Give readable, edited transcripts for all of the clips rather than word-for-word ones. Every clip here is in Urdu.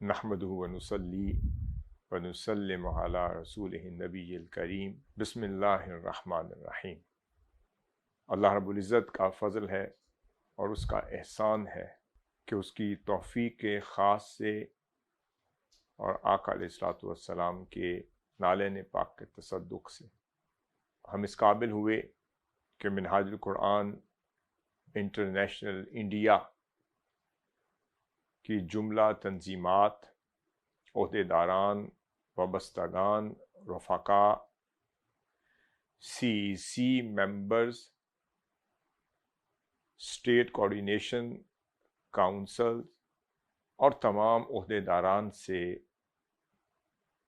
نحمدہ ونصلی ونسلم علی رسولہ النبی الکریم بسم اللہ الرحمن الرحیم۔ اللہ رب العزت کا فضل ہے اور اس کا احسان ہے کہ اس کی توفیق خاص سے اور آقا علیہ الصلوۃ والسلام کے نالین پاک کے تصدق سے ہم اس قابل ہوئے کہ منہاج القرآن انٹرنیشنل انڈیا کی جملہ تنظیمات، عہدیداران، وابستگان، رفقا، سی ممبرز، اسٹیٹ کوآرڈینیشن کاؤنسل اور تمام عہدیداران سے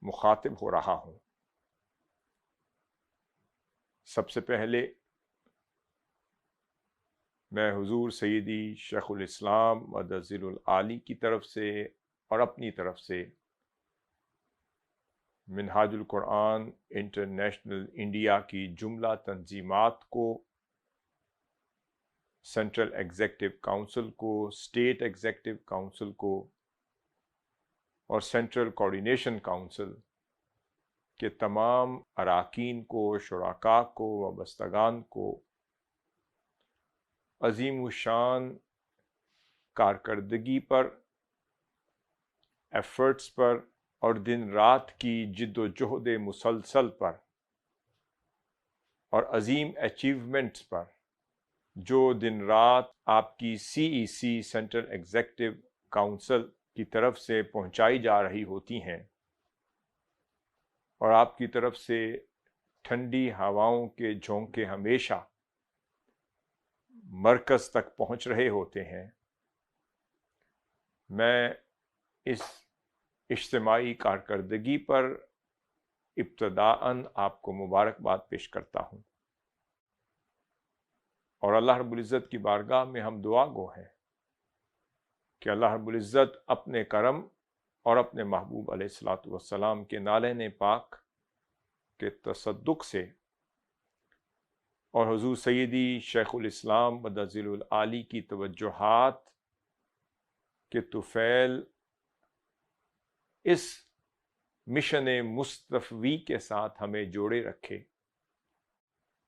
مخاطب ہو رہا ہوں۔ سب سے پہلے میں حضور سیدی شیخ الاسلام مدظر العالی کی طرف سے اور اپنی طرف سے منہاج القرآن انٹرنیشنل انڈیا کی جملہ تنظیمات کو، سینٹرل ایگزیکٹو کونسل کو، اسٹیٹ ایگزیکٹو کونسل کو اور سینٹرل کوآرڈینیشن کونسل کے تمام اراکین کو، شرکاء کو، وابستگان کو عظیم الشان کارکردگی پر، ایفرٹس پر اور دن رات کی جد و جہد مسلسل پر اور عظیم اچیومنٹس پر جو دن رات آپ کی سی سینٹرل ایگزیکٹو کونسل کی طرف سے پہنچائی جا رہی ہوتی ہیں اور آپ کی طرف سے ٹھنڈی ہواؤں کے جھونکے ہمیشہ مرکز تک پہنچ رہے ہوتے ہیں، میں اس اجتماعی کارکردگی پر ابتداءً آپ کو مبارکباد پیش کرتا ہوں اور اللہ رب العزت کی بارگاہ میں ہم دعا گو ہیں کہ اللہ رب العزت اپنے کرم اور اپنے محبوب علیہ الصلوۃ والسلام کے نالین پاک کے تصدق سے اور حضور سیدی شیخ الاسلام مدظر العالی کی توجہات کے طفیل اس مشن مصطفی کے ساتھ ہمیں جوڑے رکھے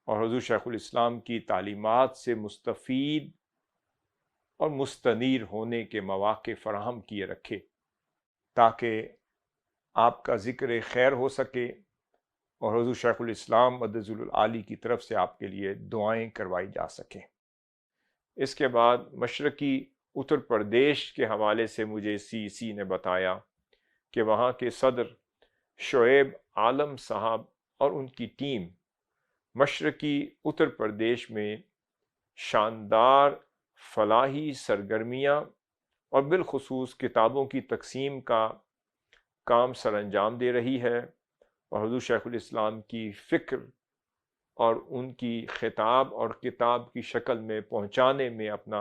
اور حضور شیخ الاسلام کی تعلیمات سے مستفید اور مستنیر ہونے کے مواقع فراہم کیے رکھے تاکہ آپ کا ذکر خیر ہو سکے اور حضور شیخ الاسلام مدظر العالی کی طرف سے آپ کے لیے دعائیں کروائی جا سکیں۔ اس کے بعد مشرقی اتر پردیش کے حوالے سے مجھے سی نے بتایا کہ وہاں کے صدر شعیب عالم صاحب اور ان کی ٹیم مشرقی اتر پردیش میں شاندار فلاحی سرگرمیاں اور بالخصوص کتابوں کی تقسیم کا کام سر انجام دے رہی ہے اور حضور شیخ الاسلام کی فکر اور ان کی خطاب اور کتاب کی شکل میں پہنچانے میں اپنا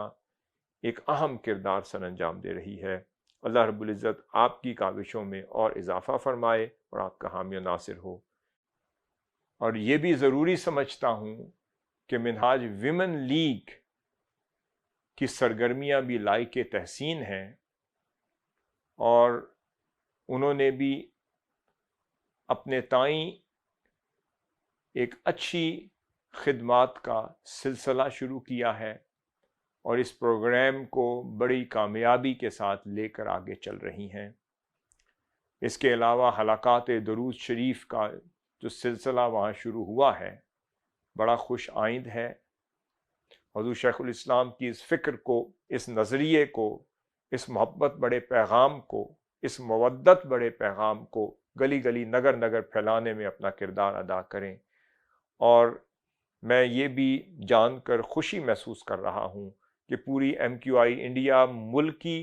ایک اہم کردار سر انجام دے رہی ہے۔ اللہ رب العزت آپ کی کاوشوں میں اور اضافہ فرمائے اور آپ کا حامی و ناصر ہو۔ اور یہ بھی ضروری سمجھتا ہوں کہ منہاج ویمن لیگ کی سرگرمیاں بھی لائق تحسین ہیں اور انہوں نے بھی اپنے تئیں ایک اچھی خدمات کا سلسلہ شروع کیا ہے اور اس پروگرام کو بڑی کامیابی کے ساتھ لے کر آگے چل رہی ہیں۔ اس کے علاوہ حلقات درود شریف کا جو سلسلہ وہاں شروع ہوا ہے بڑا خوش آئند ہے۔ حضور شیخ الاسلام کی اس فکر کو، اس نظریے کو، اس محبت بڑے پیغام کو، اس مودت بڑے پیغام کو گلی گلی نگر نگر پھیلانے میں اپنا کردار ادا کریں۔ اور میں یہ بھی جان کر خوشی محسوس کر رہا ہوں کہ پوری MQI انڈیا ملکی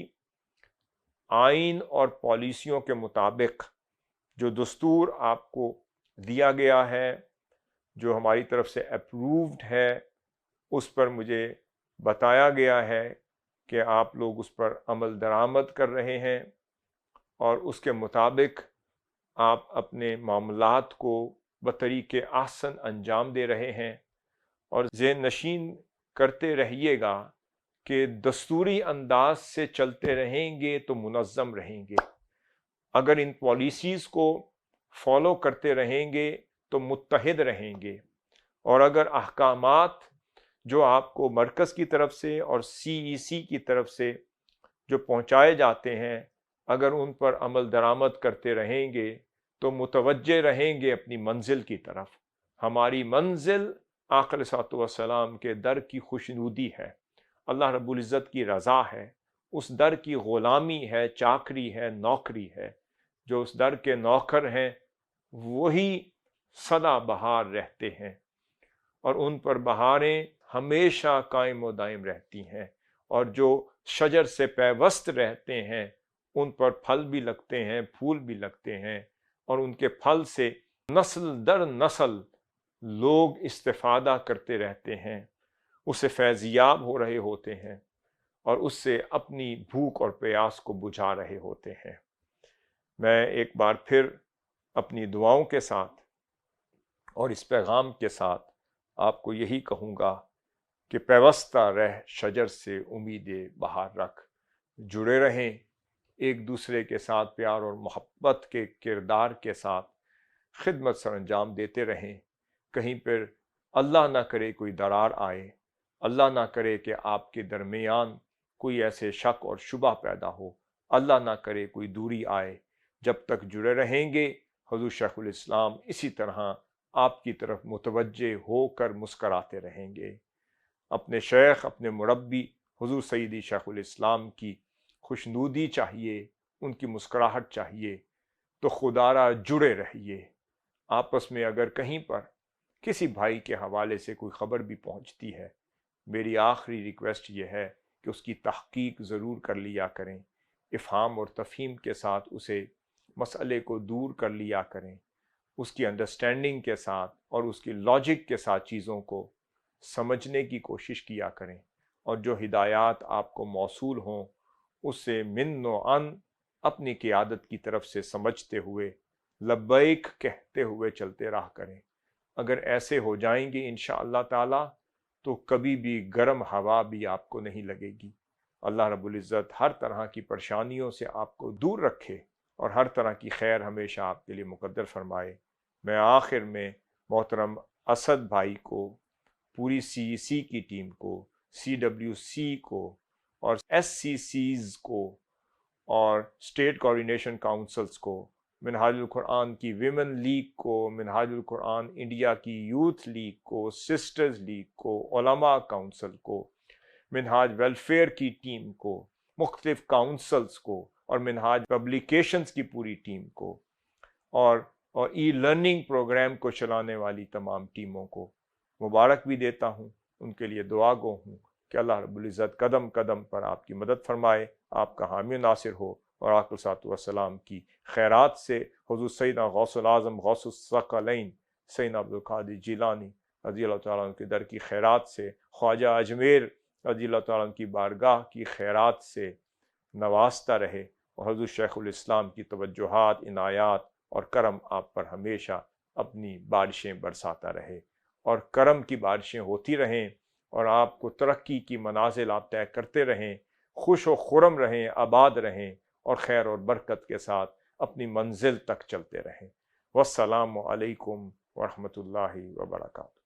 آئین اور پالیسیوں کے مطابق جو دستور آپ کو دیا گیا ہے، جو ہماری طرف سے اپرووڈ ہے، اس پر مجھے بتایا گیا ہے کہ آپ لوگ اس پر عمل درآمد کر رہے ہیں اور اس کے مطابق آپ اپنے معاملات کو بطریق احسن انجام دے رہے ہیں اور ذہن نشین کرتے رہیے گا کہ دستوری انداز سے چلتے رہیں گے تو منظم رہیں گے، اگر ان پالیسیز کو فالو کرتے رہیں گے تو متحد رہیں گے، اور اگر احکامات جو آپ کو مرکز کی طرف سے اور CEC کی طرف سے جو پہنچائے جاتے ہیں، اگر ان پر عمل درآمد کرتے رہیں گے تو متوجہ رہیں گے اپنی منزل کی طرف۔ ہماری منزل آقا علیہ الصلوۃ والسلام کے در کی خوشنودی ہے، اللہ رب العزت کی رضا ہے، اس در کی غلامی ہے، چاکری ہے، نوکری ہے۔ جو اس در کے نوکر ہیں وہی سدا بہار رہتے ہیں، اور ان پر بہاریں ہمیشہ قائم و دائم رہتی ہیں، اور جو شجر سے پیوست رہتے ہیں ان پر پھل بھی لگتے ہیں، پھول بھی لگتے ہیں، اور ان کے پھل سے نسل در نسل لوگ استفادہ کرتے رہتے ہیں، اس سے فیضیاب ہو رہے ہوتے ہیں، اور اس سے اپنی بھوک اور پیاس کو بجھا رہے ہوتے ہیں۔ میں ایک بار پھر اپنی دعاؤں کے ساتھ اور اس پیغام کے ساتھ آپ کو یہی کہوں گا کہ پیوستہ رہ شجر سے امید بہار رکھ، جڑے رہیں ایک دوسرے کے ساتھ، پیار اور محبت کے کردار کے ساتھ خدمت سر انجام دیتے رہیں۔ کہیں پر اللہ نہ کرے کوئی درار آئے، اللہ نہ کرے کہ آپ کے درمیان کوئی ایسے شک اور شبہ پیدا ہو، اللہ نہ کرے کوئی دوری آئے۔ جب تک جڑے رہیں گے حضور شیخ الاسلام اسی طرح آپ کی طرف متوجہ ہو کر مسکراتے رہیں گے۔ اپنے شیخ، اپنے مربی حضور سیدی شیخ الاسلام کی خوشنودی چاہیے، ان کی مسکراہٹ چاہیے، تو خدا را جڑے رہیے۔ آپس میں اگر کہیں پر کسی بھائی کے حوالے سے کوئی خبر بھی پہنچتی ہے، میری آخری ریکویسٹ یہ ہے کہ اس کی تحقیق ضرور کر لیا کریں، افہام اور تفہیم کے ساتھ اسے مسئلے کو دور کر لیا کریں، اس کی انڈرسٹینڈنگ کے ساتھ اور اس کی لاجک کے ساتھ چیزوں کو سمجھنے کی کوشش کیا کریں، اور جو ہدایات آپ کو موصول ہوں اس سے من و عن اپنی قیادت کی طرف سے سمجھتے ہوئے لبیک کہتے ہوئے چلتے رہا کریں۔ اگر ایسے ہو جائیں گے انشاءاللہ تعالی تو کبھی بھی گرم ہوا بھی آپ کو نہیں لگے گی۔ اللہ رب العزت ہر طرح کی پریشانیوں سے آپ کو دور رکھے اور ہر طرح کی خیر ہمیشہ آپ کے لیے مقدر فرمائے۔ میں آخر میں محترم اسد بھائی کو، پوری CEC کی ٹیم کو، CWC کو اور SCCs کو اور اسٹیٹ کوآرڈینیشن کاؤنسلز کو، منہاج القرآن کی ویمن لیگ کو، منہاج القرآن انڈیا کی یوتھ لیگ کو، سسٹرز لیگ کو، علماء کاؤنسل کو، منہاج ویلفیئر کی ٹیم کو، مختلف کاؤنسلز کو، اور منہاج پبلیکیشنز کی پوری ٹیم کو، اور ای لرننگ پروگرام کو چلانے والی تمام ٹیموں کو مبارک بھی دیتا ہوں، ان کے لیے دعا گو ہوں کہ اللہ رب العزت قدم قدم پر آپ کی مدد فرمائے، آپ کا حامی ناصر ہو، اور آقا علیہ الصلوۃ والسلام کی خیرات سے حضور سیدنا غوث العظم غوث الثقلین سیدنا عبدالقادر جیلانی رضی اللہ تعالیٰ عنہ کے در کی خیرات سے، خواجہ اجمیر رضی اللہ تعالیٰ عنہ کی بارگاہ کی خیرات سے نوازتا رہے، اور حضور شیخ الاسلام کی توجہات، عنایات اور کرم آپ پر ہمیشہ اپنی بارشیں برساتا رہے، اور کرم کی بارشیں ہوتی رہیں، اور آپ کو ترقی کی منازل آپ طے کرتے رہیں، خوش و خرم رہیں، آباد رہیں، اور خیر اور برکت کے ساتھ اپنی منزل تک چلتے رہیں۔ والسلام علیکم ورحمۃ اللہ وبرکاتہ۔